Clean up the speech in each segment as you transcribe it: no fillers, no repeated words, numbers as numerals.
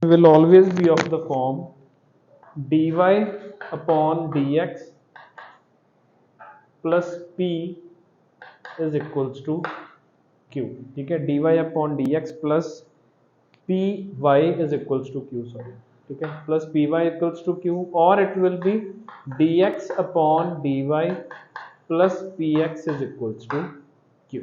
will always be of the form dy upon dx plus p is equals to q. ठीक है, dy upon dx plus py is equals to q, sorry, ठीक है, plus py equals to q, or it will be dx upon dy plus px is equals to q.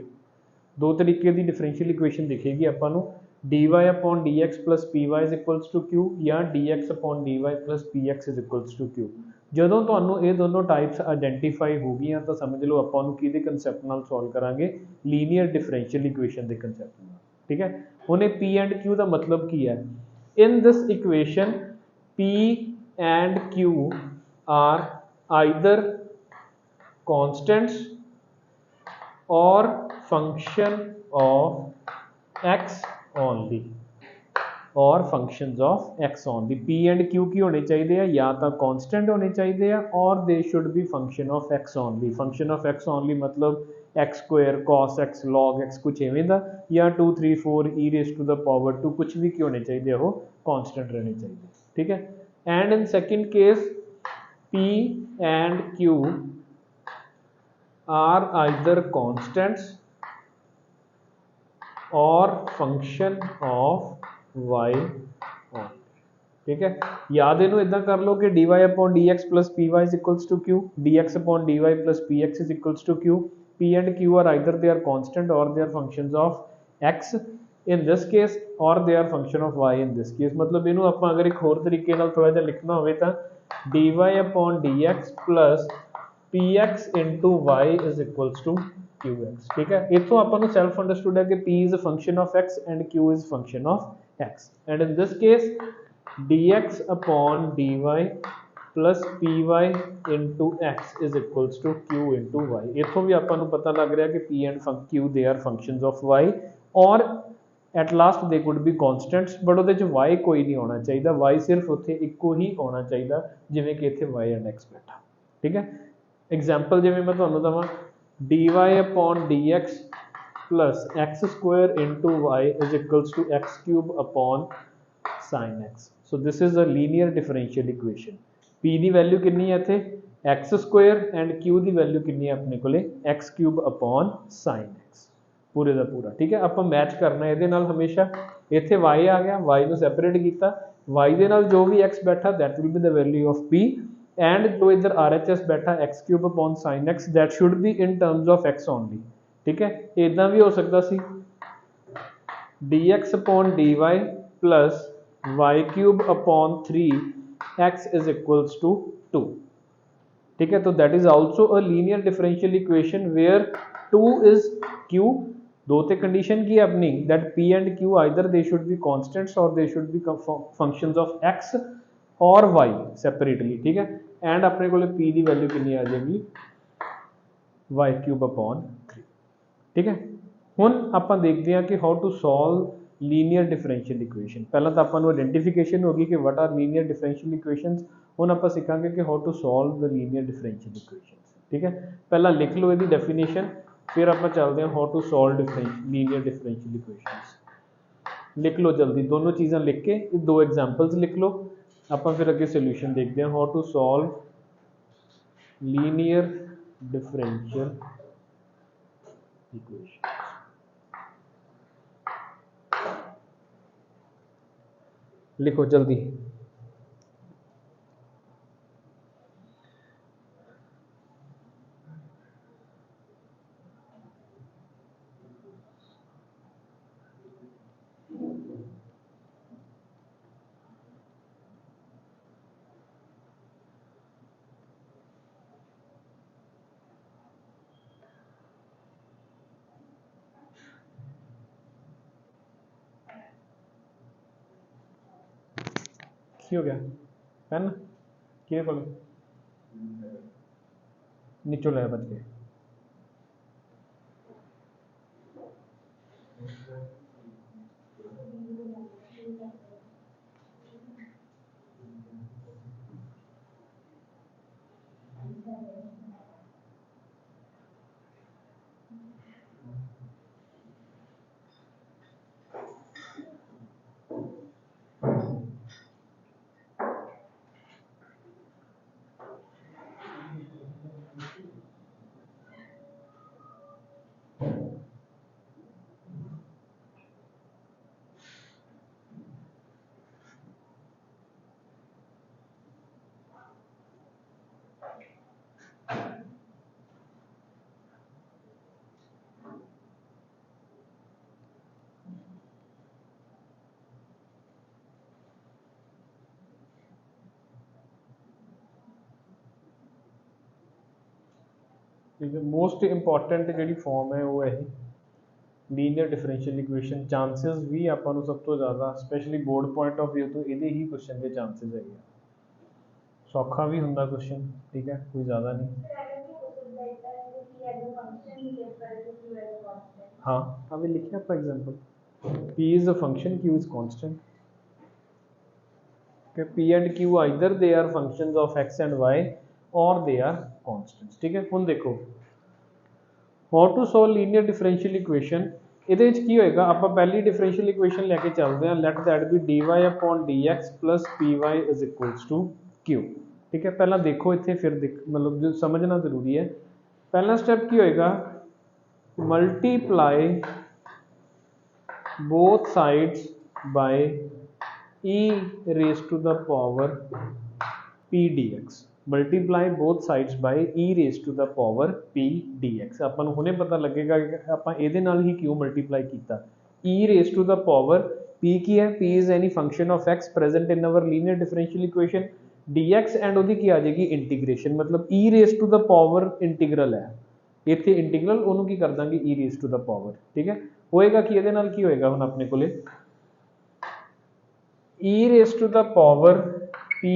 दो तरीके की differential equation दिखेगी ਆਪਾਂ ਨੂੰ dy upon dx plus py is equals to q या dx upon dy plus px is equals to q। ਜਦੋਂ ਤੁਹਾਨੂੰ ਇਹ ਦੋਨੋਂ ਟਾਈਪਸ ਆਇਡੈਂਟੀਫਾਈ ਹੋ ਗਈਆਂ ਤਾਂ ਸਮਝ ਲਓ ਆਪਾਂ ਨੂੰ ਕਿਹਦੇ ਕਨਸੈਪਟ ਨਾਲ ਸੋਲਵ ਕਰਾਂਗੇ, ਲੀਨੀਅਰ ਡਿਫਰੈਂਸ਼ੀਅਲ ਇਕੁਏਸ਼ਨ ਦੇ ਕਨਸੈਪਟ ਨਾਲ। ठीक है, हुणे P एंड Q का मतलब की है, in this equation P and Q are either constants और फंक्शन ऑफ x ओनली, और functions of x only. P and Q की होने चाहिए या तो कॉन्स्टेंट होने चाहिए और they should be function of x only. Function of x only मतलब x square cos x log x कुछ इवें का, या 2 3 4 e raise to the power 2 कुछ भी क्यों होने चाहिए, वो कॉन्स्टेंट रहने चाहिए। ठीक है, and in second case P and Q are either constants और फंक्शन ऑफ y on। ठीक है, याद इनू इदा कर लो कि dy upon dx plus py is equals to q, dx upon dy plus px is equals to q। P and Q are either they are constant or they are functions of x in this case or they are function of y in this case। मतलब इनू ਆਪਾਂ अगर एक होर तरीके नाल थोड़ा जिहा लिखना होवे तां dy upon dx plus px into y is equals to qx। ठीक है, इथों ਆਪਾਂ ਨੂੰ सेल्फ अंडरस्टूड है कि p is a function of x and q is function of x, and in this case dx upon dy plus py into x is equals to q into y। इथों भी ਆਪਾਂ ਨੂੰ पता लग रहा है कि p and q they are functions of y और at last they could be constants, but वो y कोई नहीं होना चाहिए, y सिर्फ उत्थे इक्को ही होना चाहिए जिवें कि इत्थे y एंड x बैठा। ठीक है, एग्जाम्पल जिवें मैं तुहानूं दवां dy upon dx plus x square into y is equals to x cube upon sin x। so this is a linear differential equation। p the value ਕਿੰਨੀ ਹੈ ਇੱਥੇ x square and q the value ਕਿੰਨੀ ਹੈ ਆਪਣੇ ਕੋਲੇ x cube upon sin x पूरे का पूरा। ठीक है, आप मैच करना ये हमेशा, इतने y आ गया, y को सैपरेट किया, y के नाल जो भी x बैठा that will be the value of p, and जो इधर RHS बैठा x cube upon sin x that should be in terms of x only. ठीक है, इदा भी हो सकता सी dx upon dy plus y cube upon 3x is equals to 2। ठीक है, तो that is also a linear differential equation where 2 is q। दो ते कंडीशन की है अपनी that p and q either they should be constants और they should be functions of x और y सेपरेटली। ठीक है, एंड अपने को p की वैल्यू कितनी आ जाएगी y क्यूब अपॉन 3। ठीक है, हुण आपां देखते हैं कि how to solve linear differential equation. पहला तो आपां नूं आइडेंटिफिकेशन होगी कि what are linear differential equations, हुण आपां सीखांगे कि how to solve the linear differential equations. ठीक है, पहला लिख लो इसकी डेफिनेशन, फिर आप चलते हैं how to solve linear differential equations. लिख लो जल्दी दोनों चीज़ें लिख के, दो एग्जांपल्स लिख लो, आप फिर अगे सोल्यूशन देखते हैं how to solve linear differential equation. लिखो जल्दी। की हो गया पेन कि को नीचों लाया बच गए। ठीक है, मोस्ट इंपॉर्टेंट जी फॉर्म है वो है ਲੀਨੀਅਰ ਡਿਫਰੈਂਸ਼ੀਅਲ ਇਕੁਏਸ਼ਨ। ਚਾਂਸਸ ਵੀ ਆਪਾਂ ਨੂੰ ਸਭ ਤੋਂ ਜ਼ਿਆਦਾ specially board point of view ਤੋਂ ਇਹਦੇ ਹੀ ਕੁਐਸਚਨ ਦੇ ਚਾਂਸਸ ਹੈਗੇ। ਸੌਖਾ ਵੀ ਹੁੰਦਾ ਕੁਐਸਚਨ, ਠੀਕ ਹੈ, ਕੋਈ ਜ਼ਿਆਦਾ ਨਹੀਂ। हाँ अभी लिखे आप example, p is a function, q is constant। okay, p and q either they are functions of x and y or they are constants। ठीक है, ਹੁਣ ਦੇਖੋ how to solve linear differential equation। ਇਹਦੇ ਵਿੱਚ ਕੀ ਹੋਏਗਾ, ਆਪਾਂ ਪਹਿਲੀ ਡਿਫਰੈਂਸ਼ੀਅਲ ਇਕੁਏਸ਼ਨ ਲੈ ਕੇ ਚੱਲਦੇ ਹਾਂ, let that be dy upon dx plus py is equals to q। ठीक है, ਪਹਿਲਾਂ ਦੇਖੋ ਇੱਥੇ, ਫਿਰ मतलब जो समझना ਜ਼ਰੂਰੀ ਹੈ। पहला स्टेप ਕੀ ਹੋਏਗਾ, multiply both sides by e raised to the power p dx। multiply both sides by e raised to the power p dx। ਆਪਾਂ ਨੂੰ ਹੁਣੇ ਪਤਾ ਲੱਗੇਗਾ ਕਿ ਆਪਾਂ ਇਹਦੇ ਨਾਲ ਹੀ ਕਿਉਂ ਮਲਟੀਪਲਾਈ ਕੀਤਾ। e raised to the power p ਕੀ ਹੈ, p is any function of x present in our linear differential equation, dx and ਉਹਦੀ ਕੀ ਆ ਜਾਏਗੀ ਇੰਟੀਗ੍ਰੇਸ਼ਨ, ਮਤਲਬ e raised to the power integral ਹੈ, ਇੱਥੇ ਇੰਟੀਗਰਲ ਉਹਨੂੰ ਕੀ ਕਰ ਦਾਂਗੇ e raised to the power। ਠੀਕ ਹੈ, ਹੋਏਗਾ ਕਿ ਇਹਦੇ ਨਾਲ ਕੀ ਹੋਏਗਾ, ਹੁਣ ਆਪਣੇ ਕੋਲੇ e raised to the power p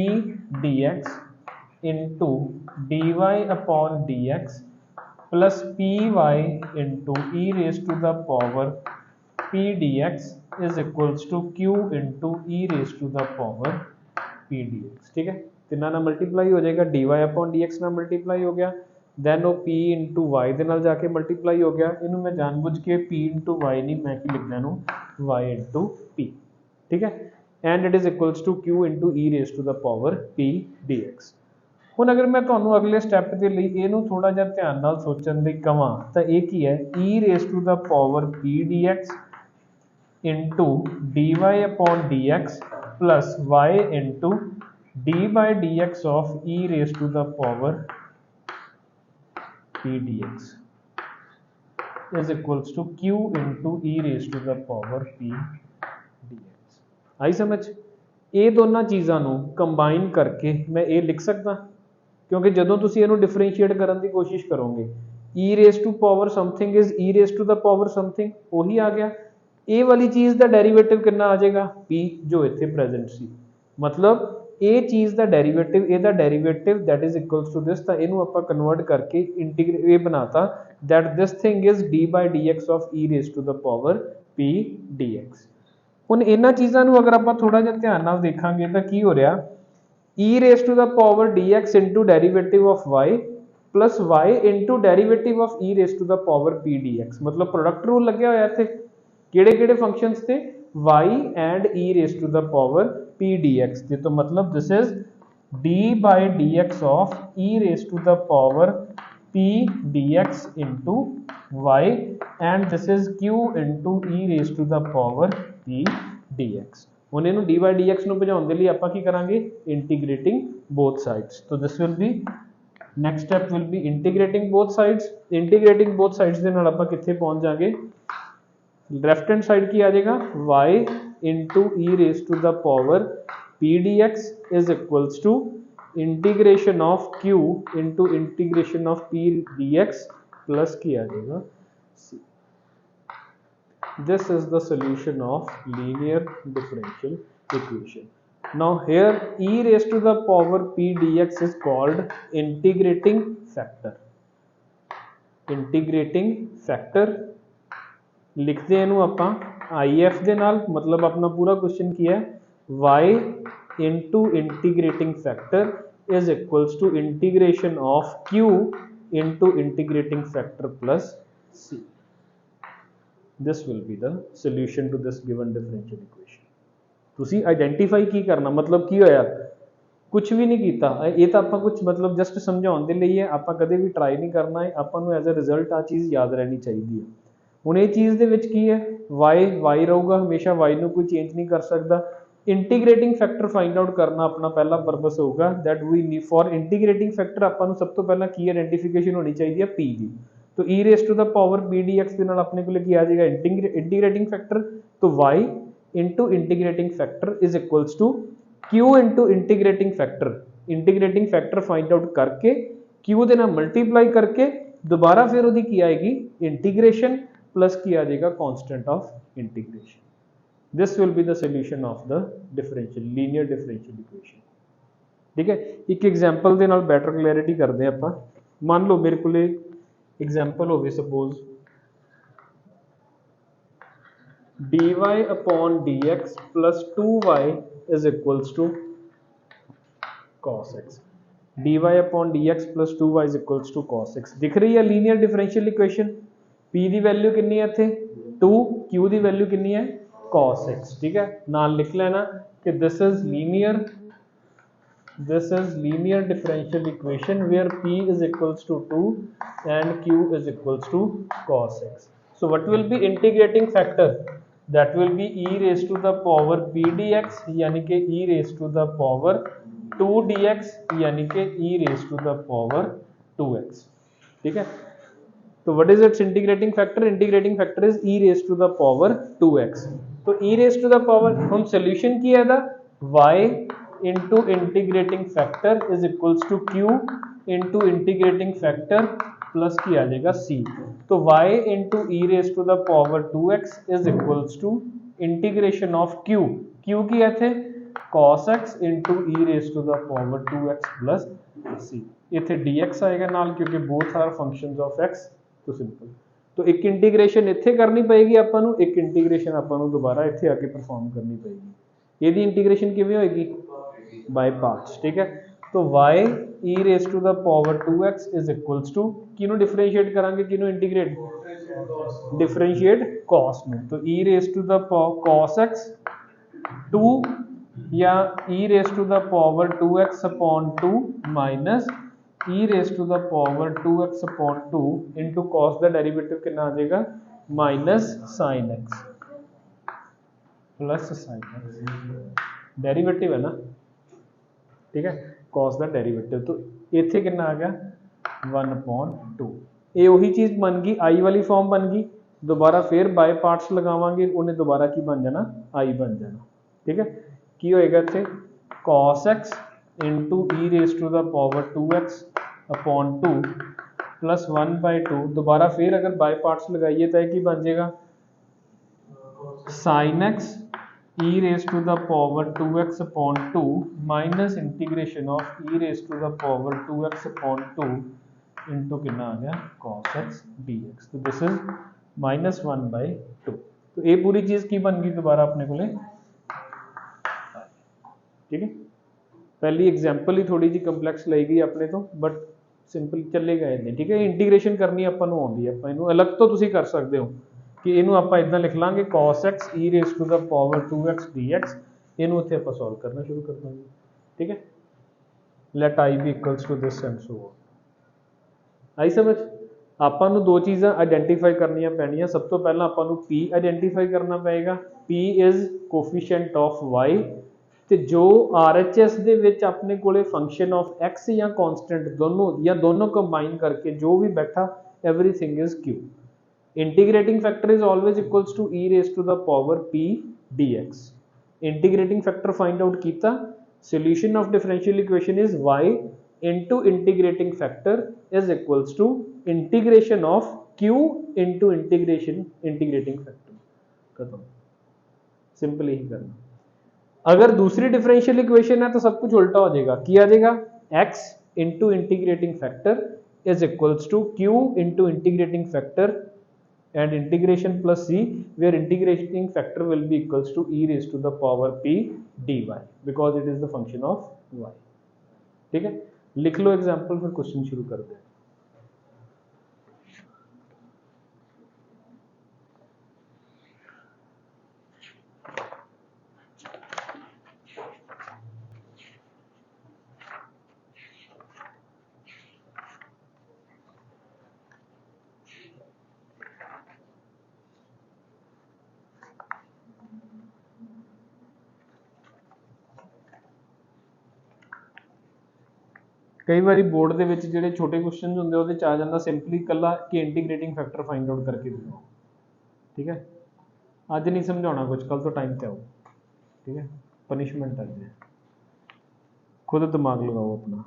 dx into dy upon dx plus py into e raised to the power p dx is equals to q into e raised to the power p dx। ठीक है, ਤਿੰਨਾਂ ਨਾਲ multiply ਹੋ ਜਾਏਗਾ, dy upon dx ਨਾਲ multiply ਹੋ ਗਿਆ, then ਉਹ p into y ਦੇ ਨਾਲ ਜਾ ਕੇ ਮਲਟੀਪਲਾਈ ਹੋ ਗਿਆ। ਇਹਨੂੰ ਮੈਂ ਜਾਣਬੁੱਝ ਕੇ p into y ਨਹੀਂ, ਮੈਂ ਕੀ ਲਿਖਦਾ ਇਹਨੂੰ y into p। ਠੀਕ ਹੈ, and it is equals to q into e raised to the power p dx। ਹੁਣ ਅਗਰ ਮੈਂ ਤੁਹਾਨੂੰ ਅਗਲੇ ਸਟੈਪ ਦੇ ਲਈ ਇਹਨੂੰ ਥੋੜਾ ਜਿਹਾ ਧਿਆਨ ਨਾਲ ਸੋਚਣ ਲਈ ਕਵਾਂ ਤਾਂ ਇਹ ਕੀ ਹੈ, e raised to the power p dx into dy upon dx plus y into d by dx of e raised to the power p dx is equals to q into e raised to the power p dx। आई समझ, ਇਹ ਦੋਨਾਂ ਚੀਜ਼ਾਂ ਨੂੰ combine ਕਰਕੇ ਮੈਂ ਇਹ ਲਿਖ ਸਕਦਾ, क्योंकि जो तुम इनू डिफरेंशिएट करने की कोशिश करोगे e raised to power something is e raised to the power something, वही आ गया। ये वाली चीज़ का डेरीवेटिव कितना आ जाएगा, p जो इतने प्रेजेंट सी, मतलब ये चीज़ का डेरीवेटिव, ਇਹਦਾ derivative that is equals to this, तो इनू आप कन्वर्ट करके इंटीग्रेट ये बनाता that this thing is d by dx of e raised to the power p dx। ਹੁਣ ਇਹਨਾਂ ਚੀਜ਼ਾਂ ਨੂੰ ਅਗਰ ਆਪਾਂ ਥੋੜਾ ਜਿਹਾ ਧਿਆਨ ਨਾਲ ਦੇਖਾਂਗੇ ਤਾਂ ਕੀ ਹੋ ਰਿਹਾ, e raised to the power dx into derivative of y plus y into derivative of e raised to the power p dx। मतलब प्रोडक्ट रूल ਲੱਗਿਆ ਹੋਇਆ ਇੱਥੇ, ਕਿਹੜੇ ਕਿਹੜੇ ਫੰਕਸ਼ਨਸ ਤੇ y and e raised to the power p dx ਤੇ, तो मतलब this is d by dx of e raised to the power p dx into y and this is q into e raised to the power p dx। ਹੁਣ ਇਹਨੂੰ dy dx ਨੂੰ ਭਜਾਉਣ ਦੇ ਲਈ ਆਪਾਂ ਕੀ ਕਰਾਂਗੇ, ਇੰਟੀਗ੍ਰੇਟਿੰਗ both sides। तो this will be next step will be integrating both sides। integrating both sides ਦੇ ਨਾਲ ਆਪਾਂ ਕਿੱਥੇ ਪਹੁੰਚ ਜਾਾਂਗੇ, left hand side ਕੀ ਆ ਜਾਏਗਾ, y into e raised to the power p dx is equals to integration of q into integration of p dx plus ਕੀ ਆ ਜਾਏਗਾ c। This is the solution of linear differential equation। Now here e raised to the power p dx is called integrating factor। integrating factor लिखते हैं इनू आपां if दे नाल, मतलब अपना पूरा क्वेश्चन की है y into integrating factor is equals to integration of q into integrating factor plus c। This will be the solution to this given differential equation। ਤੁਸੀਂ ਆਈਡੈਂਟੀਫਾਈ ਕੀ ਕਰਨਾ, मतलब ਕੀ ਹੋਇਆ, ਕੁਝ ਵੀ ਨਹੀਂ ਕੀਤਾ, ਇਹ ਤਾਂ ਆਪਾਂ ਕੁਝ मतलब ਜਸਟ ਸਮਝਾਉਣ ਦੇ ਲਈ ਹੈ, ਆਪਾਂ ਕਦੇ ਵੀ ਟਰਾਈ ਨਹੀਂ ਕਰਨਾ ਹੈ, ਆਪਾਂ ਨੂੰ ਐਜ਼ ਅ ਰਿਜ਼ਲਟ ਆ ਚੀਜ਼ ਯਾਦ ਰਹਿਣੀ ਚਾਹੀਦੀ ਹੈ। ਹੁਣ ਇਹ ਚੀਜ਼ ਦੇ ਵਿੱਚ ਕੀ ਹੈ, y ਰਹੂਗਾ ਹਮੇਸ਼ਾ, y ਨੂੰ ਕੋਈ ਚੇਂਜ ਨਹੀਂ ਕਰ ਸਕਦਾ। ਇੰਟੀਗ੍ਰੇਟਿੰਗ ਫੈਕਟਰ ਫਾਈਂਡ ਆਊਟ ਕਰਨਾ ਆਪਣਾ ਪਹਿਲਾ ਪਰਪਸ ਹੋਊਗਾ, that we need for integrating factor ਆਪਾਂ ਨੂੰ ਸਭ ਤੋਂ ਪਹਿਲਾਂ ਕੀ ਆਇਡੈਂਟੀਫਿਕੇਸ਼ਨ ਹੋਣੀ ਚਾਹੀਦੀ ਹੈ, p ਦੀ। तो e raised to the power p dx ਦੇ ਨਾਲ ਆਪਣੇ ਕੋਲ ਕੀ ਆ ਜਾਏਗਾ, इंटीग्रेटिंग फैक्टर, तो y into integrating factor is equals to q into integrating factor। Integrating factor find out करके q ਦੇ ਨਾਲ ਮਲਟੀਪਲਾਈ ਕਰਕੇ दोबारा फिर ਉਹਦੀ ਕੀ ਆਏਗੀ इंटीग्रेशन प्लस की आ जाएगा constant of integration. This will be the solution of the differential linear differential equation. ठीक है, एक एग्जांपल ਦੇ ਨਾਲ ਬੈਟਰ ਕਲੈਰਿਟੀ ਕਰਦੇ ਆਪਾਂ। ਮੰਨ ਲਓ ਮੇਰੇ ਕੋਲੇ एग्जांपल होवे suppose dy upon dx plus 2y is equals to cos x। dy upon dx plus 2y is equals to cos x। दिख रही है लीनियर डिफरेंशियल इक्वेशन। p ਦੀ वैल्यू कितनी है ਇੱਥੇ 2, q ਦੀ वैल्यू कितनी है cos x। ठीक है, नाल लिख लेना कि this is linear differential equation where p is equals to 2 and q is equals to cos x। so what will be integrating factor? that will be e raised to the power p dx यानी कि e raised to the power 2 dx यानी कि e raised to the power 2x। ठीक है, तो what is its integrating factor? integrating factor is e raised to the power 2x। तो e raised to the power हम solution की है था y into integrating factor is equals to q into integrating factor plus की आ जाएगा c। तो y into e raised to the power 2x is equals to integration of q की है थे cos x into e raised to the power 2x plus c। इथे dx आएगा नाल क्योंकि both are functions of x। तो simple, तो एक इंटीग्रेशन इथे करनी पड़ेगी ਆਪਾਂ ਨੂੰ, एक इंटीग्रेशन ਆਪਾਂ ਨੂੰ दोबारा इथे आके परफॉर्म करनी पड़ेगी। ਇਹਦੀ इंटीग्रेशन किवें होएगी बाय पार्ट्स। ठीक है, तो y e raised to the power 2x is equals to किनु डिफरेंशिएट करांगे किनु इंटीग्रेट डिफरेंशिएट cos में। तो e raised to the cos x 2 या e raised to the power 2x upon 2 minus e raised to the power 2x upon 2 into cos का derivative कितना आ जाएगा minus sin x plus sin x। Derivative है ना, ठीक है, cos का derivative. तो इथे कितना आ गया 1/2। ये वही चीज बन गई i वाली फॉर्म बन गई। दोबारा फिर बाय पार्ट्स लगावांगे उन्हें दोबारा की बन जाना i बन जाना। ठीक है, की होएगा इथे cos x into e raised to the power 2x upon 2 plus 1/2। दोबारा फिर अगर बाय पार्ट्स लगाइए तो की बन जाएगा sin x e raised to the power 2x upon 2 minus integration of e raised to the power 2x upon 2 into कितना आ गया cos x dx। तो दिस इज -1/2। तो ये पूरी चीज की बन गई दोबारा अपने को। ठीक है, पहली एग्जांपल ही थोड़ी जी कंपलैक्स लाई गई अपने तो, बट सिंपल चलेगा इदां। ठीक है, इंटीग्रेशन करनी ਆਪਾਂ ਨੂੰ ਆਉਂਦੀ ਹੈ, ਆਪਾਂ ਇਹਨੂੰ ਅਲੱਗ ਤੋਂ ਤੁਸੀਂ ਕਰ ਸਕਦੇ ਹੋ ਕਿ ਇਹਨੂੰ ਆਪਾਂ ਇਦਾਂ ਲਿਖ ਲਾਂਗੇ cos x e raised to the power 2x dx। ਇਹਨੂੰ ਇੱਥੇ ਆਪਾਂ ਸੋਲਵ ਕਰਨਾ ਸ਼ੁਰੂ ਕਰ ਦਾਂਗੇ। ठीक है, let i be equals to this and so on। आई समझ? ਆਪਾਂ ਨੂੰ ਦੋ ਚੀਜ਼ਾਂ ਆਇਡੈਂਟੀਫਾਈ ਕਰਨੀਆਂ ਪੈਣੀਆਂ। ਸਭ ਤੋਂ ਪਹਿਲਾਂ ਆਪਾਂ ਨੂੰ p ਆਇਡੈਂਟੀਫਾਈ ਕਰਨਾ ਪਏਗਾ। p is coefficient of y ਤੇ जो RHS ਦੇ ਵਿੱਚ ਆਪਣੇ ਕੋਲੇ ਫੰਕਸ਼ਨ ਆਫ x ਜਾਂ ਕਾਂਸਟੈਂਟ ਦੋਨੋਂ ਕੰਬਾਈਨ ਕਰਕੇ जो भी बैठा everything is q। integrating factor is always equals to e raised to the power p dx। integrating factor find out कीता, solution of differential equation is y into integrating factor is equals to integration of q into integrating factor। खत्म, simple ही करना। अगर दूसरी differential equation है तो सब कुछ उल्टा हो जाएगा। क्या आ जाएगा x into integrating factor is equals to q into integrating factor and integration plus c where integrating factor will be equals to e raised to the power p dy because it is the function of y। ठीक है, लिख लो example फिर question शुरू करते हैं। कई बार board के विच जिहड़े छोटे क्वेश्चन होंगे उहदे च आ जांदा सिंपली कल्ला कि इंटीग्रेटिंग फैक्टर फाइंड आउट करके दो। ठीक है, अज नहीं समझाना कुछ, कल तो टाइम पे आओ। ठीक है, पनिशमेंट अज है, खुद दिमाग लगाओ अपना।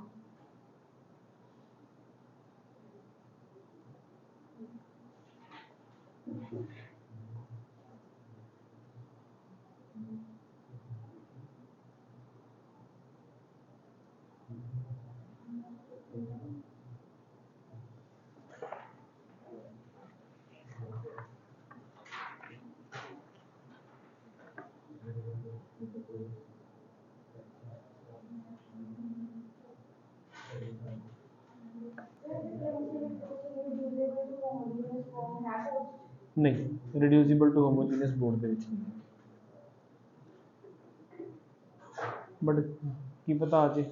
नहीं, रिड्यूसिबल टू होमोजीनियस बोर्ड ਦੇ ਵਿੱਚ नहीं बट की पता आ जाए।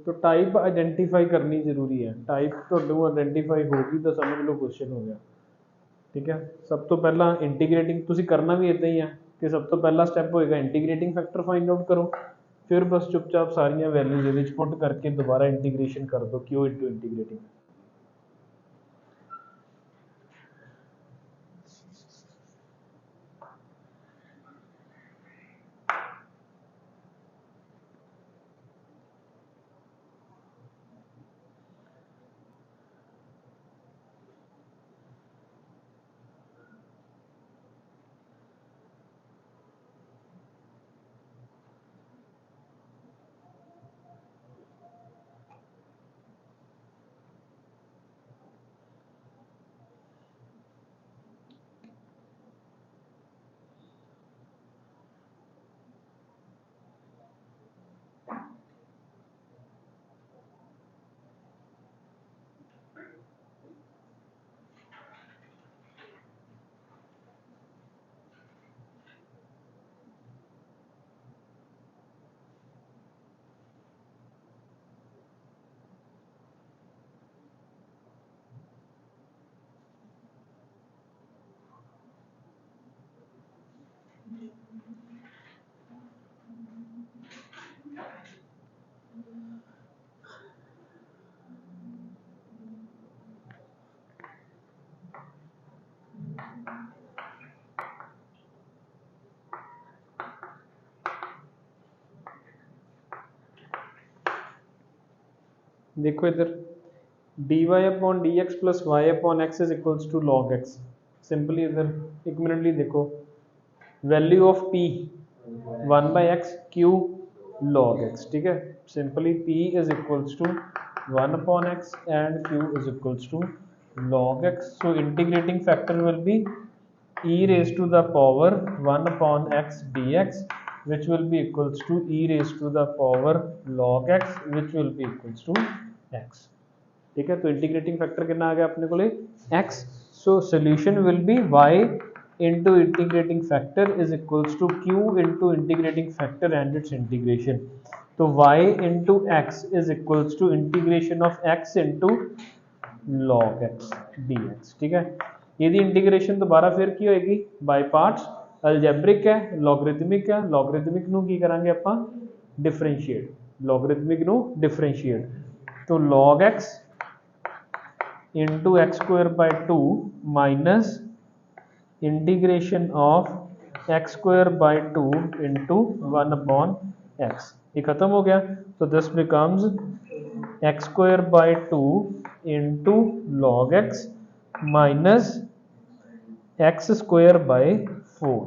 तो टाइप आइडेंटिफाई करनी जरूरी है, टाइप ਤੁਹਾਨੂੰ ਆਇਡੈਂਟੀਫਾਈ ਹੋਗੀ ਤਾਂ ਸਮਝ ਲਓ क्वेश्चन हो गया। ठीक है, सब तो पहला इंटीग्रेटिंग ਤੁਸੀਂ करना भी इदा ही है कि सब तो पहला स्टैप होएगा इंटीग्रेटिंग फैक्टर फाइंड आउट करो, फिर बस चुपचाप सारियां वैल्यूज ਇਹਦੇ ਵਿੱਚ पुट करके दोबारा इंटीग्रेशन कर दो क्यू इनटू इंटीग्रेटिंग। देखो इधर dy upon d x plus y upon x is equals to log x. Simply इधर एक मिनट लिए देखो, value of p 1/x q log x। ठीक है, simply p is equals to 1 upon x and q is equals to log x। So integrating factor will be e raised to the power 1 upon x dx which will be equals to e raised to the power log x which will be equals to x। ठीक है, तो integrating factor कितना आ गया अपने को x। So solution will be y into integrating factor is equals to q into integrating factor and its integration. तो y into x is equals to integration of x into log x dx। ठीक है, यदि integration दोबारा फिर की होएगी by parts, algebraic है, logarithmic है, लॉगरिथमिक ਨੂੰ ਕੀ ਕਰਾਂਗੇ ਆਪਾਂ डिफरेंशिएट, लॉगरिथमिक ਨੂੰ डिफरेंशिएट। तो log x into x square by 2 minus integration of x square by 2 into 1 upon x, ये खत्म हो गया। तो this becomes x square by 2 into log x minus x square by 4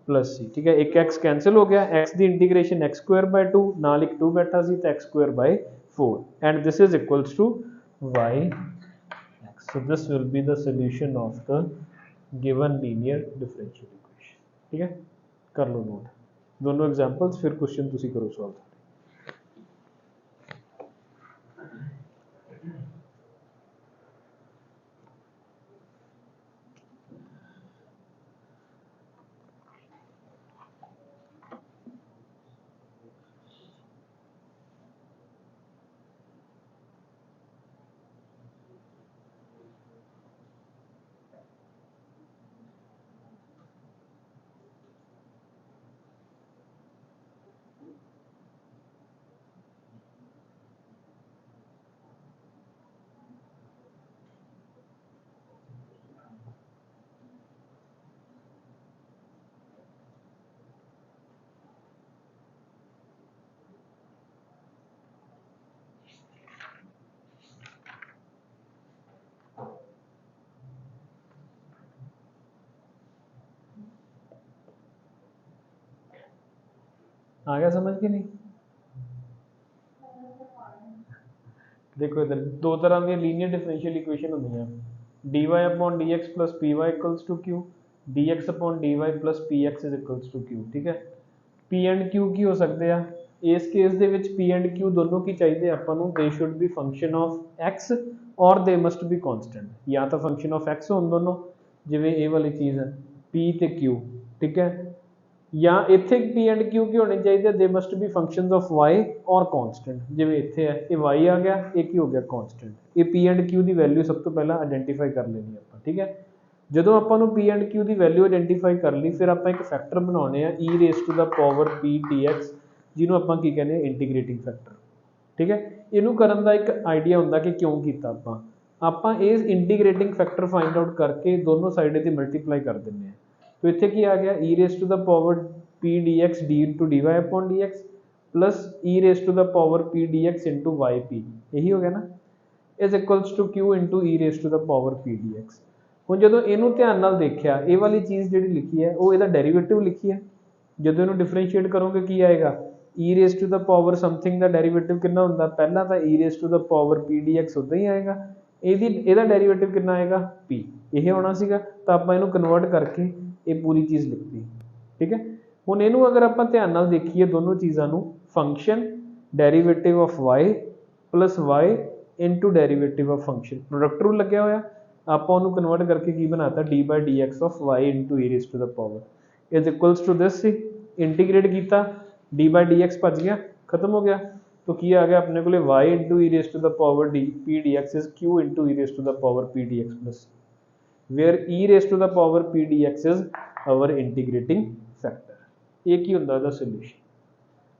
plus सी। ठीक है, एक x कैंसिल हो गया, x the integration x square by 2 ਨਾਲ ਇੱਕ 2 ਬੈਠਾ ਸੀ ਤਾਂ x square by 4 and this is equals to y x। so this will be the solution of the given linear differential equation। ठीक है, कर लो नोट दोनों एग्जांपल्स, फिर क्वेश्चन ਤੁਸੀਂ करो सॉल्व। आ गया समझ के नहीं? देखो इधर दो तरह की लीनियर डिफरेंशियल इक्वेशन होंगी, dy upon dx plus py equals to q, dx upon dy plus px is equals to q। ठीक है, p एंड q की हो सकते हैं इस केस ਦੇ ਵਿੱਚ p एंड q दोनों की चाहिए ਆਪਾਂ ਨੂੰ, they should be function of x और they must be constant, या तो function of x होਣ दोनों ਜਿਵੇਂ ਇਹ ਵਾਲੀ ਚੀਜ਼ ਹੈ p ਤੇ q। ठीक है, या इत्थे p एंड q की होनी चाहिए they must be functions of y और कांस्टेंट, जिवें इत्थे है ये y आ गया, ये की हो गया कांस्टेंट। ये p एंड q की वैल्यू सब तो पहला आइडेंटिफाई कर लेनी आपां। ठीक है, ਜਦੋਂ ਆਪਾਂ ਨੂੰ p एंड q की वैल्यू आइडेंटिफाई कर ली, फिर ਆਪਾਂ एक फैक्टर बनाने हैं e raise to the power p dx, जिन्हों ਆਪਾਂ की कहने इंटीग्रेटिंग फैक्टर। ठीक है, इनू करन दा एक आइडिया हुंदा कि क्यों कीता ਆਪਾਂ इस इंटीग्रेटिंग फैक्टर फाइंड आउट करके दोनों साइड दी मल्टीप्लाई कर दिंदे हैं। तो इत्थे की आ गया e raise to the power p dx d into dy upon dx plus e raise to the power p dx into yp, यही हो गया ना, is equals to q into e raise to the power p dx। ਹੁਣ ਜਦੋਂ ਇਹਨੂੰ ਧਿਆਨ ਨਾਲ ਦੇਖਿਆ, ਇਹ ਵਾਲੀ ਚੀਜ਼ ਜਿਹੜੀ ਲਿਖੀ ਹੈ ਉਹ ਇਹਦਾ ਡੈਰੀਵੇਟਿਵ ਲਿਖੀ ਹੈ, ਜਦੋਂ ਇਹਨੂੰ ਡਿਫਰੈਂਸ਼ੀਏਟ ਕਰੋਗੇ ਕੀ ਆਏਗਾ, e raise to the power something ਦਾ ਡੈਰੀਵੇਟਿਵ ਕਿੰਨਾ ਹੁੰਦਾ, ਪਹਿਲਾਂ ਤਾਂ e raise to the power p dx ਉਦਾਂ ਹੀ ਆਏਗਾ, ਇਹਦਾ ਡੈਰੀਵੇਟਿਵ ਕਿੰਨਾ ਆਏਗਾ p, ਇਹ ਆਉਣਾ ਸੀਗਾ, ਤਾਂ ਆਪਾਂ ਇਹਨੂੰ ਕਨਵਰਟ ਕਰਕੇ ਇਹ ਪੂਰੀ ਚੀਜ਼ ਲਿਖਤੀ। ਠੀਕ ਹੈ, ਹੁਣ ਇਹਨੂੰ ਅਗਰ ਆਪਾਂ ਧਿਆਨ ਨਾਲ ਦੇਖੀਏ ਦੋਨੋਂ ਚੀਜ਼ਾਂ ਨੂੰ, function derivative of y plus y into derivative of function, product rule ਲੱਗਿਆ ਹੋਇਆ, ਆਪਾਂ ਉਹਨੂੰ ਕਨਵਰਟ ਕਰਕੇ ਕੀ ਬਣਾਤਾ d by dx of y into e raised to the power is equals to this, integrate किया d by dx भज गया, खत्म हो गया, तो की आ गया अपने को y into e raised to the power d p dx is q into e raised to the power p dx plus, where e raised to the power p dx is our integrating factor। ये की हुंदा दा solution.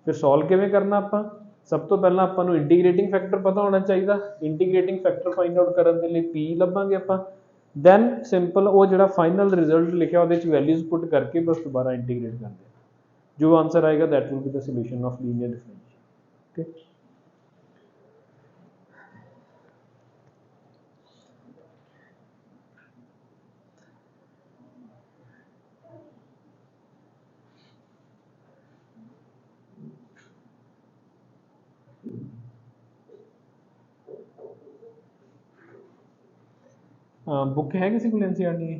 फिर solve किवें करना आपां, सब तो पहला आपां नूं इंटीग्रेटिंग फैक्टर पता होना चाहिए, इंटीग्रेटिंग फैक्टर फाइंड आउट करन दे लई p लभांगे आपां, दैन सिंपल वो जिहड़ा फाइनल रिजल्ट लिखिया उहदे च वैल्यूज पुट करके बस दोबारा इंटीग्रेट कर देना, जो आंसर आएगा that will be the solution of linear differential. Okay, book है किसी को एनसीईआरटी की,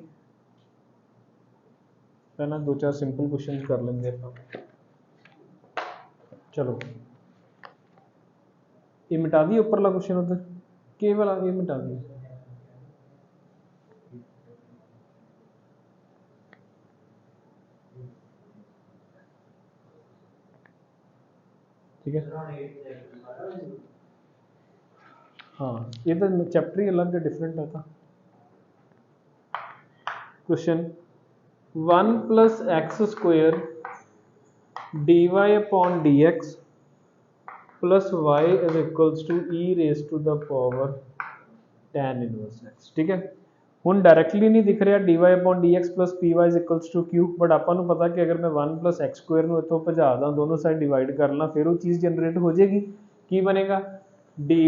पहला दो चार सिंपल क्वेश्चन कर लेंगे आप। चलो ये मिटा दिए ऊपरला क्वेश्चन, उधर केवल ये मिटा दिए। ठीक है, हाँ ये तो चैप्टर ही अलग डिफरेंट है था। Question 1 plus x square dy upon dx plus y is equals to e raise to the power tan inverse x। ठीक है, हुण डायरेक्टली नहीं दिख रहा dy upon dx plus py is equals to q, but आपां नूं पता कि अगर मैं 1 प्लस एक्स स्क्वायर नूं इत्थों भजा दा, दोनों साइड डिवाइड कर ला, फिर वो चीज़ जनरेट हो जाएगी, की बनेगा dy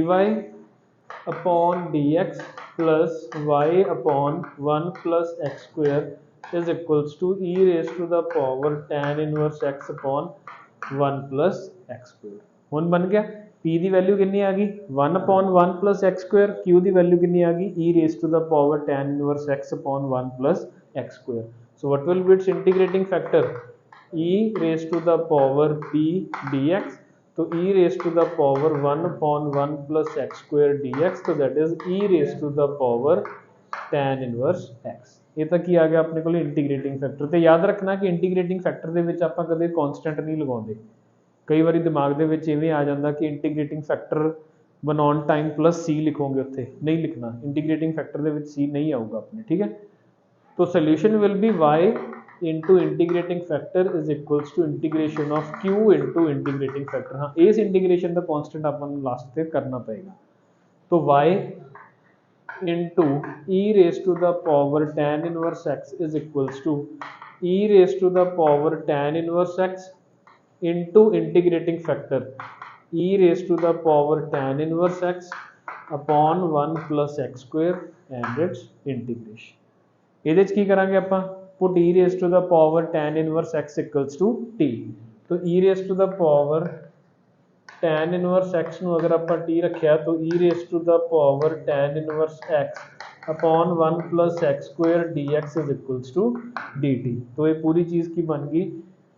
upon dx plus y upon 1 plus x square is equals to e raise to the power tan inverse x upon 1 plus x square. हुण बन गया p की वैल्यू कितनी आ गई 1 upon 1 plus x square, q की value कितनी आ गई e raise to the power tan inverse x upon 1 plus x square. So what will be its integrating factor e raise to the power p dx, तो e raise to the power 1 upon 1 plus x square dx, तो that is e raise to the power tan inverse x। ये तक ही आ गया अपने को integrating factor. तो याद रखना कि इंटीग्रेटिंग फैक्टर दे विच आपां कदे कांस्टेंट नहीं लगाउंदे, कई बार दिमाग दे विच इवें आ जांदा कि इंटीग्रेटिंग फैक्टर बनाउण टाइम प्लस c लिखोगे, उत्थे नहीं लिखना, इंटीग्रेटिंग फैक्टर दे विच c नहीं आऊगा अपने। ठीक है, तो solution will be y into integrating factor is equals to integration of q into integrating factor. हाँ, इस इंटीग्रेशन का कांस्टेंट अपन लास्ट पे करना पड़ेगा, तो y into e raise to the power tan inverse x is equals to e raise to the power tan inverse x into integrating factor e raise to the power tan inverse x upon 1 plus x square and its integration. ये की करांगे आपां, put e raise to the power tan inverse x equals to t, तो e raise to the power tan inverse x ਨੂੰ अगर ਆਪਾਂ t ਰੱਖਿਆ तो e raise to the power tan inverse x upon 1 plus x square dx is equals to dt। तो ये पूरी चीज की बन गई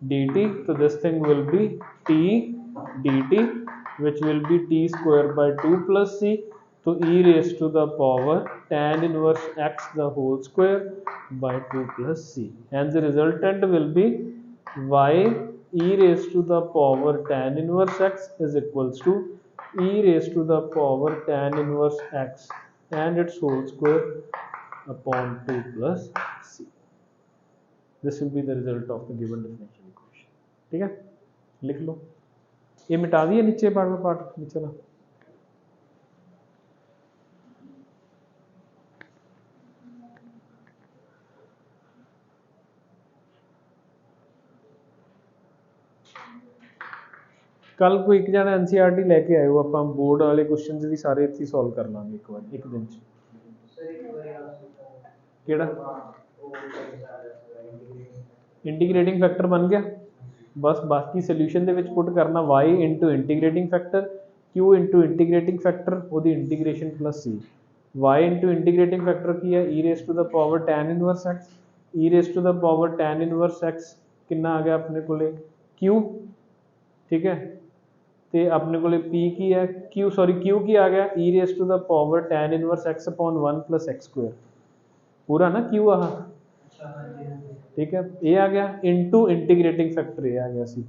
dt। तो this thing will be t dt which will be t square by 2 plus c। तो e raised to the power tan inverse x the whole square by 2 plus c, and the resultant will be y e raised to the power tan inverse x is equals to e raised to the power tan inverse x and its whole square upon 2 plus c। This will be the result of the given differential equation। ठीक है, लिख लो। ये मिटा दिए नीचे part नीचे ना। कल कोई एक जना एनसीईआरटी लेके आए हो, आप बोर्ड वाले क्वेश्चंस भी सारे इत्थे सॉल्व कर लांगे एक बार एक दिन च। केड़ा इंटीग्रेटिंग फैक्टर बन गया, बस बाकी सोल्यूशन दे विच पुट करना y into integrating factor q into integrating factor ओदी integration plus c। y into integrating factor की है e raise to the power tan inverse x, e raise to the power tan inverse x कितना आ गया अपने कोले q। ठीक है, ते अपने को p की है q की आ गया e raise to the power tan inverse x upon 1 plus x square पूरा ना q आ। ठीक है, ये आ गया इनटू इंटीग्रेटिंग फैक्टर ये आ गया सी।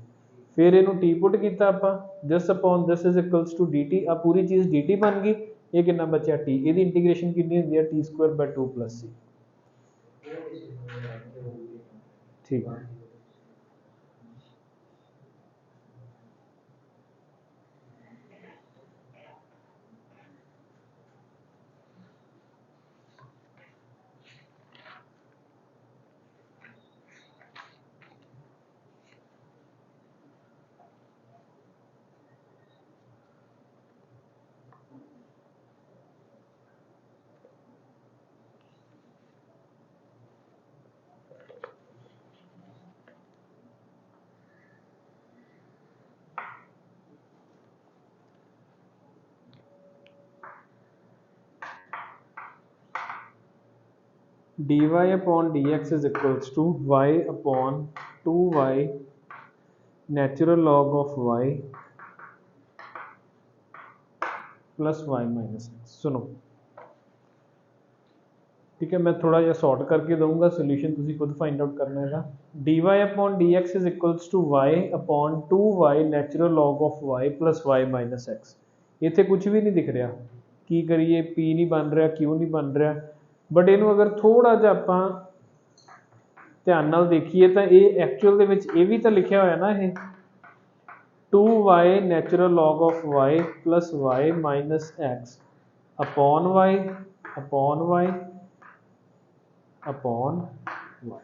फिर इनू t पुट किया आपां this upon this is equals to dt। आ पूरी चीज dt बन गई। ये कितना बचा t, ਇਹਦੀ इंटीग्रेशन कितनी होती है t square by 2 plus c। ठीक है, dy upon dx is equals to y upon 2y natural log of y plus y minus x। सुनो, ठीक है, मैं थोड़ा जिहा सॉर्ट करके दूंगा, सोल्यूशन तुसी खुद फाइंड आउट करना है। dy upon dx is equals to y upon 2y natural log of y plus y minus x। इत्थे कुछ भी नहीं दिख रहा, की करिए p नहीं बन रहा q नहीं बन रहा, बट इनू अगर थोड़ा जिहा आपां ध्यान नाल देखिए तो ये एक्चुअल दे विच ये भी तो लिखिया होया ना, ये 2y natural log of y plus y minus x upon y upon y upon y,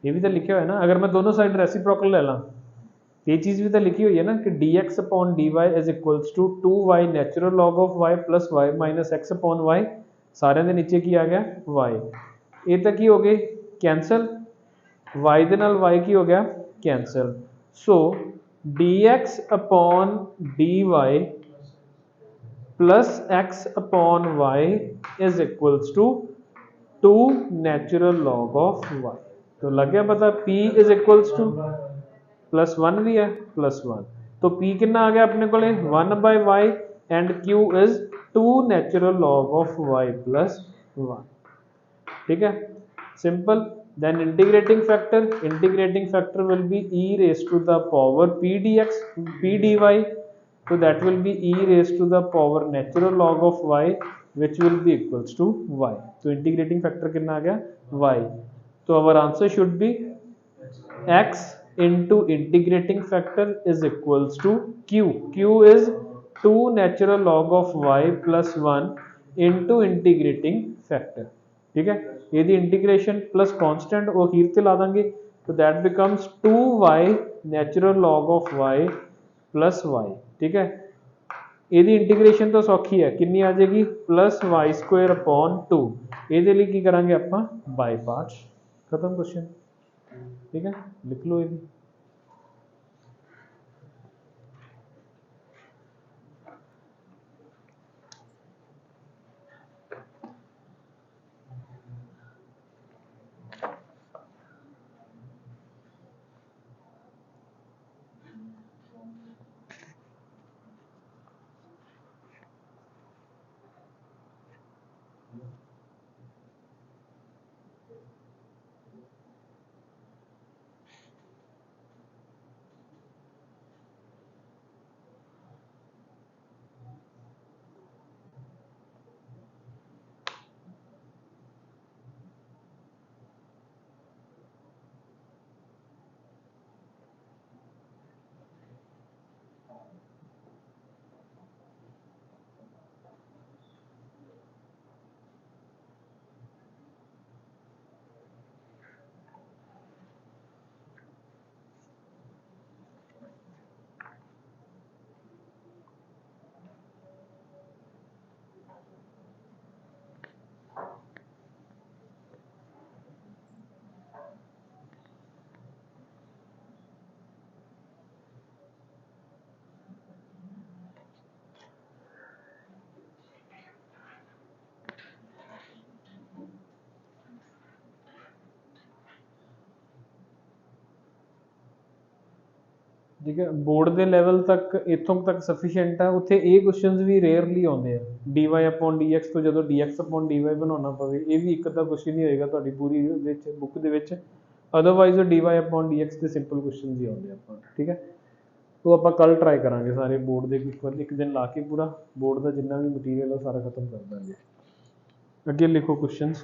ये भी तो लिखे हुआ है ना। अगर मैं दोनों साइड रेसिप्रोकल ले ला, ये चीज भी तो लिखी हुई है ना कि dx upon dy is equals to 2y natural log of y plus y minus x upon y। सारे दे नीचे की आ गया y, ये तो की हो गई कैंसल, y दे नाल y की हो गया cancel. So dx upon dy plus x upon y is equals to 2 natural log of y। तो लग गया पता, p is equals to plus 1 भी है प्लस 1, तो p कितना आ गया अपने को 1 by y and q is 2 natural log of y plus 1। ठीक है, simple. Then integrating factor will be e raise to the power p dx p dy, so that will be e raised to the power natural log of y which will be equals to y। तो integrating factor कितना आ गया y। तो our answer should be x into integrating factor is equals to q is 2 natural log of y plus 1 into integrating factor। ठीक है, यदि integration plus constant वो अखीर से ला देंगे तो that becomes 2y natural log of y plus y। ठीक है, यदि इंटीग्रेशन तो सौखी है, कितनी आ जाएगी प्लस वाई स्क्वायर अपॉन 2। ये लिए की करांगे आपां बाय पार्ट्स। खत्म क्वेश्चन। ठीक है, लिख लो ये भी। ठीक है, बोर्ड ਦੇ ਲੈਵਲ ਤੱਕ ਇੱਥੋਂ ਤੱਕ ਸਫੀਸ਼ੀਐਂਟ ਆ। ਉੱਥੇ ਇਹ ਕੁਐਸਚਨਸ ਵੀ ਰੇਅਰਲੀ ਆਉਂਦੇ ਆ, dy ਅਪੋਨ dx ਤੋਂ ਜਦੋਂ dx ਅਪੋਨ dy ਬਣਾਉਣਾ ਪਵੇ, ਇਹ ਵੀ ਇੱਕ ਅੱਧਾ ਕੁਐਸਚਨ ਹੀ ਹੋਏਗਾ ਤੁਹਾਡੀ ਪੂਰੀ ਵਿੱਚ ਬੁੱਕ ਦੇ ਵਿੱਚ। ਅਦਰਵਾਈਜ਼ ਉਹ dy ਅਪੋਨ dx ਦੇ ਸਿੰਪਲ ਕੁਐਸਚਨਸ ਹੀ ਆਉਂਦੇ ਆਪਾਂ। ਠੀਕ ਹੈ, ਉਹ ਆਪਾਂ ਕੱਲ ਟਰਾਈ ਕਰਾਂਗੇ ਸਾਰੇ ਬੋਰਡ ਦੇ ਇੱਕ ਦਿਨ ਲਾ ਕੇ ਪੂਰਾ ਬੋਰਡ ਦਾ ਜਿੰਨਾ ਵੀ ਮਟੀਰੀਅਲ ਆ ਸਾਰਾ ਖਤਮ ਕਰ ਦਾਂਗੇ। ਅੱਗੇ ਲਿਖੋ ਕੁਐਸਚਨਸ।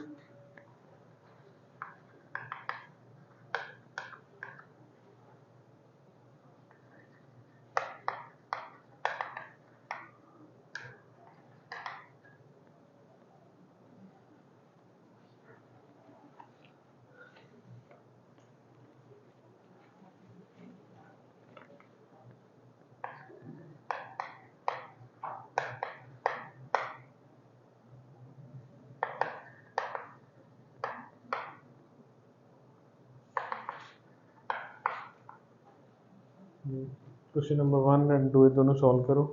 क्वेश्चन नंबर 1 एंड 2 दोनों सॉल्व करो।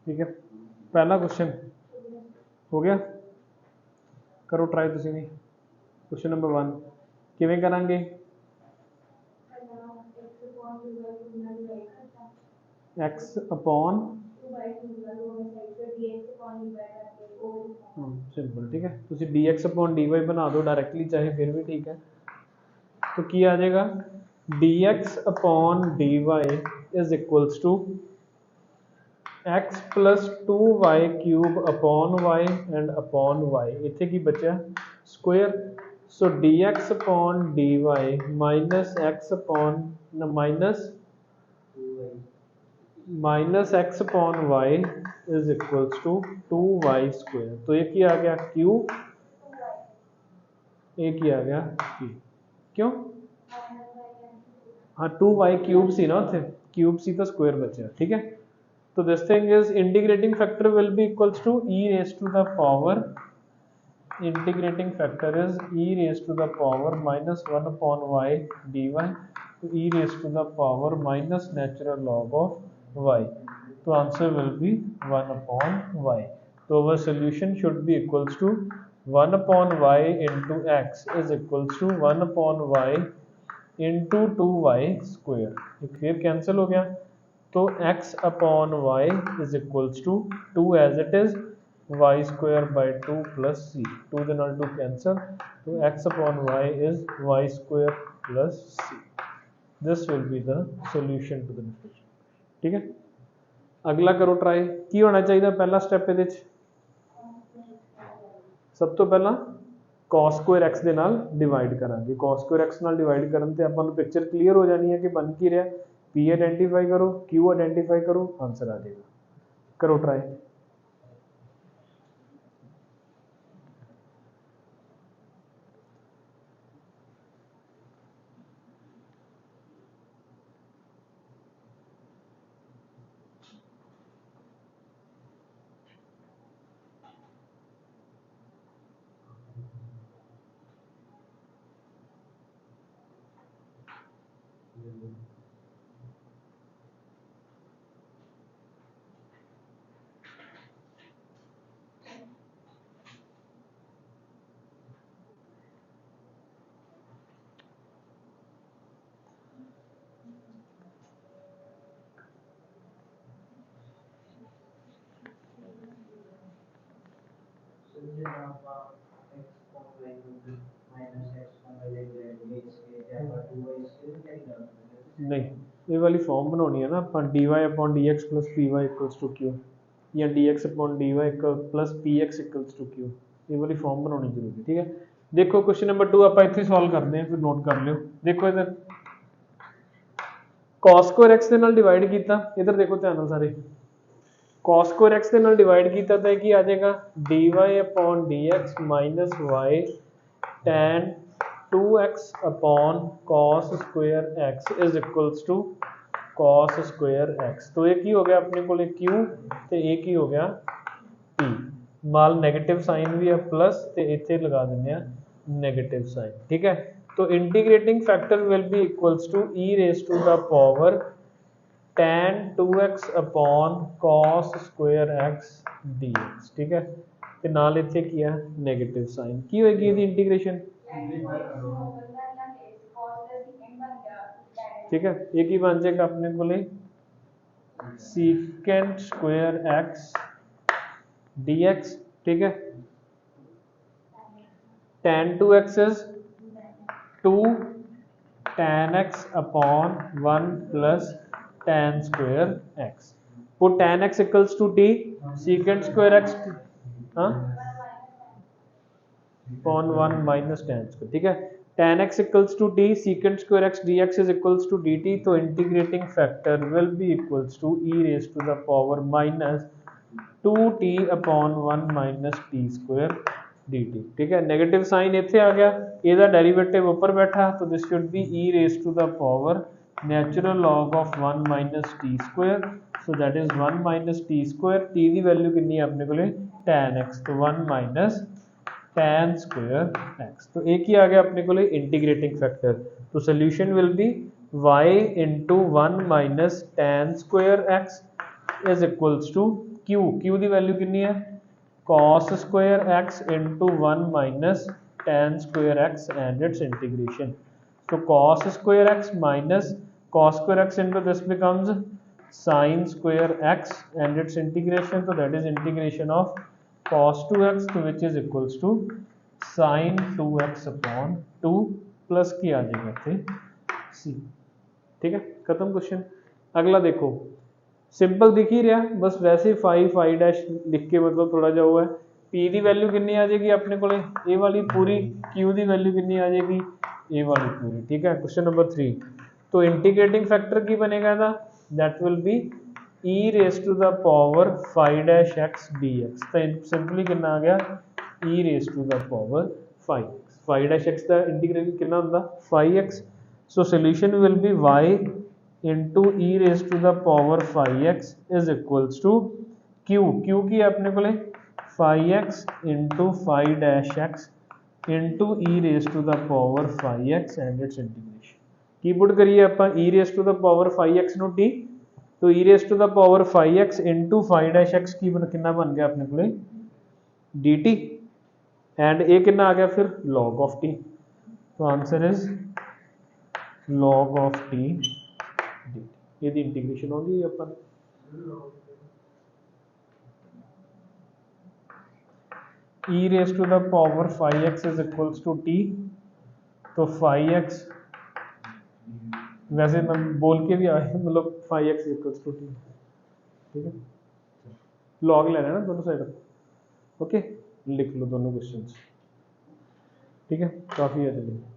ठीक है, पहला क्वेश्चन हो गया, करो ट्राई तुसीं भी। क्वेश्चन नंबर 1 किवें करांगे? x upon simple. ठीक है, तुसीं dx अपॉन dy बना दो डायरेक्टली चाहे फिर भी ठीक है। तो की आ जाएगा dx upon dy is equals to x plus 2y cube upon y and upon y, इतने की बचा square. So dx upon dy minus x upon minus x upon y is equals to 2y square. तो एक ही आ गया cube, एक ही आ गया p। क्यों? हाँ 2y क्यूब सी ना, थे क्यूब सी तो स्क्वायर बचा। ठीक है, तो this thing is integrating factor will be equals to e raise to the power, integrating factor is e raise to the power minus 1 upon y dy, तो e raise to the power minus natural log of y। तो answer will be 1 upon y। तो our solution should be equals to 1 upon y into x is equals to 1 upon y into 2y², एक फिर cancel हो गया, तो x upon y is equals to 2 as it is y² by 2 plus c, 2 ਦੇ ਨਾਲ 2 cancel, तो x upon y is y² plus c। This will be the solution to the differential. ठीक है, अगला करो ट्राई। की होना चाहिए पहला स्टैप ये सब तो पहला cos स्क्वायर x ਦੇ ਨਾਲ डिवाइड करांगे, cos स्क्वायर x ਨਾਲ डिवाइड ਕਰਨ ਤੇ ਆਪਾਂ ਨੂੰ ਪਿਕਚਰ ਕਲੀਅਰ ਹੋ ਜਾਣੀ ਹੈ ਕਿ ਬਣ ਕੀ ਰਿਹਾ। p ਆਇਡੈਂਟੀਫਾਈ ਕਰੋ, q ਆਇਡੈਂਟੀਫਾਈ ਕਰੋ, ਆਨਸਰ ਆ ਜਾਏਗਾ। करो ट्राई। नहीं, ये वाली फॉर्म बनानी है ना अपन, dy upon dx plus py equals to q, या dx upon dy plus px equals to q, ये वाली फॉर्म बनानी जरूरी है। ठीक है, देखो क्वेश्चन नंबर 2 आप इतने सॉल्व करते हैं, फिर नोट कर लियो। देखो इधर cos स्क्वायर x ਦੇ ਨਾਲ डिवाइड किया, इधर देखो ध्यान ਨਾਲ सारे, cos स्क्वायर x ਦੇ ਨਾਲ डिवाइड किया तो की आ जाएगा dy upon dx minus y tan 2x upon cos square x is equals to cos square x। तो एक ही हो गया अपने को q ते एक ही हो गया p, माल नेगेटिव साइन भी है प्लस ते इथे लगा देने नेगेटिव साइन। ठीक है, तो integrating factor will be equals to e raise to the power tan 2x upon cos square x dx। ठीक है, ते नाल इथे किया नेगेटिव साइन, की होएगी इसकी इंटीग्रेशन। ठीक है, एक ही बन जाएगा अपने को secant स्क्वायर x dx। ठीक है, tan 2x is 2 tan x upon 1 plus tan square x, put tan x equals to t, secant square x upon 1 minus tan square. ठीक है, tan x equals to t, secant square x dx is equals to dt, तो integrating factor will be equals to e raise to the power minus 2t upon 1 minus t square dt। ठीक है, negative sign इथे आ गया, ਇਹਦਾ derivative ऊपर बैठा, तो this should be e raise to the power natural log of 1 minus t square, so that is 1 minus t square, t की value कितनी है अपने को tan x, तो 1 माइनस tan स्क्वायर x। तो एक ही आ गया अपने को इंटीग्रेटिंग फैक्टर, तो solution will be y into 1 minus tan square x is equals to q, q की वैल्यू कितनी है cos square x into 1 minus tan square x and its integration. तो cos square x minus cos square x into this becomes sin square x and its integration, तो that is integration of cos 2x, तो which is equals to sin 2x upon 2 plus की आ जाएगा थे c। ठीक है, खत्म question. अगला देखो, सिंपल दिख ही रहा, बस वैसे फाई डैश लिख के मतलब थोड़ा जा हुआ है। p की वैल्यू कितनी आ जाएगी अपने को ए वाली पूरी, q की वैल्यू कितनी आ जाएगी ए वाली पूरी। ठीक है, क्वेश्चन नंबर 3, तो इंटीग्रेटिंग फैक्टर की बनेगा था, that will be e raise to the power phi dash x dx, तो सिंपली कितना आ गया e raise to the power phi x, phi dash x का इंटीग्रेशन कितना होता phi x, so solution will be y into e raise to the power phi x is equals to q, q की अपने को phi x into phi dash x into e raise to the power phi x and its integration. की put करिए आप e raise to the power phi x no t, तो e raise to the power phi x into phi dash x की कितना बन गया अपने को dt, एंड ए कितना आ गया फिर log ऑफ t, तो answer is log of t dt ਇਹਦੀ ਇੰਟੀਗ੍ਰੇਸ਼ਨ ਆਉਂਦੀ ਹੈ ਆਪਾਂ e raised to the power phi x is equals to t, तो phi x वैसे मैं बोल के भी आया मतलब phi x equals to t, ठीक है लॉग लेना है ना दोनों साइड, ओके लिख लो दोनों क्वेश्चंस, ठीक है काफ़ी है चलिए।